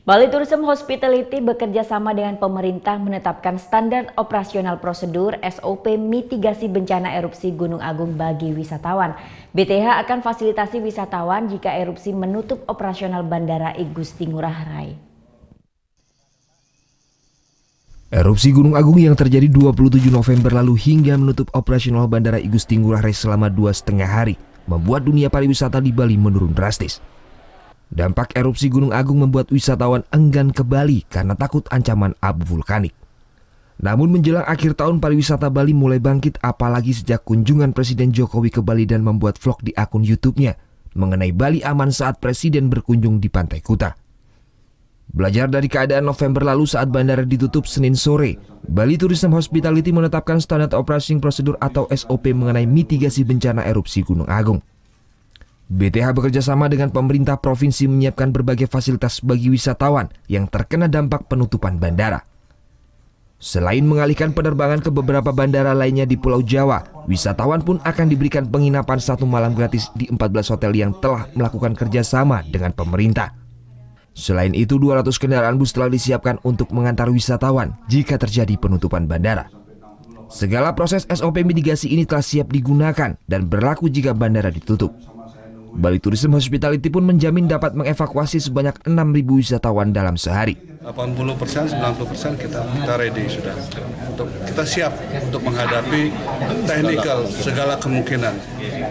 Bali Tourism Hospitality bekerja sama dengan pemerintah menetapkan standar operasional prosedur (SOP) mitigasi bencana erupsi Gunung Agung bagi wisatawan. BTH akan fasilitasi wisatawan jika erupsi menutup operasional Bandara I Gusti Ngurah Rai. Erupsi Gunung Agung yang terjadi 27 November lalu hingga menutup operasional Bandara I Gusti Ngurah Rai selama 2,5 hari membuat dunia pariwisata di Bali menurun drastis. Dampak erupsi Gunung Agung membuat wisatawan enggan ke Bali karena takut ancaman abu vulkanik. Namun menjelang akhir tahun pariwisata Bali mulai bangkit apalagi sejak kunjungan Presiden Jokowi ke Bali dan membuat vlog di akun YouTube-nya mengenai Bali aman saat Presiden berkunjung di Pantai Kuta. Belajar dari keadaan November lalu saat bandara ditutup Senin sore, Bali Tourism Hospitality menetapkan standar operating prosedur atau SOP mengenai mitigasi bencana erupsi Gunung Agung. BTH bekerjasama dengan pemerintah provinsi menyiapkan berbagai fasilitas bagi wisatawan yang terkena dampak penutupan bandara. Selain mengalihkan penerbangan ke beberapa bandara lainnya di Pulau Jawa, wisatawan pun akan diberikan penginapan 1 malam gratis di 14 hotel yang telah melakukan kerjasama dengan pemerintah. Selain itu, 200 kendaraan bus telah disiapkan untuk mengantar wisatawan jika terjadi penutupan bandara. Segala proses SOP mitigasi ini telah siap digunakan dan berlaku jika bandara ditutup. Bali Tourism Hospitality pun menjamin dapat mengevakuasi sebanyak 6.000 wisatawan dalam sehari. 80%, 90% kita ready sudah. Kita siap untuk menghadapi teknikal segala kemungkinan.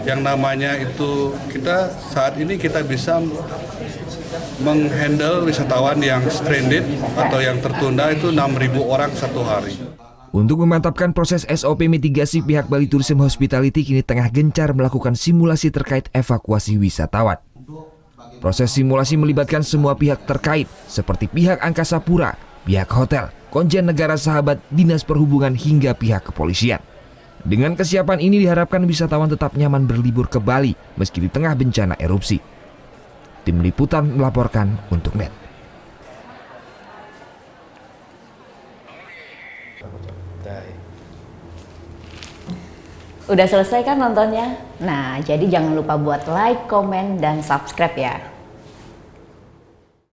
Yang namanya itu kita saat ini kita bisa menghandle wisatawan yang stranded atau yang tertunda itu 6.000 orang satu hari. Untuk memantapkan proses SOP mitigasi, pihak Bali Tourism Hospitality kini tengah gencar melakukan simulasi terkait evakuasi wisatawan. Proses simulasi melibatkan semua pihak terkait seperti pihak Angkasa Pura, pihak hotel, Konjen Negara Sahabat, Dinas Perhubungan hingga pihak kepolisian. Dengan kesiapan ini diharapkan wisatawan tetap nyaman berlibur ke Bali meski di tengah bencana erupsi. Tim Liputan melaporkan untuk NET. Udah selesai kan nontonnya? Nah, jadi jangan lupa buat like, komen, dan subscribe ya.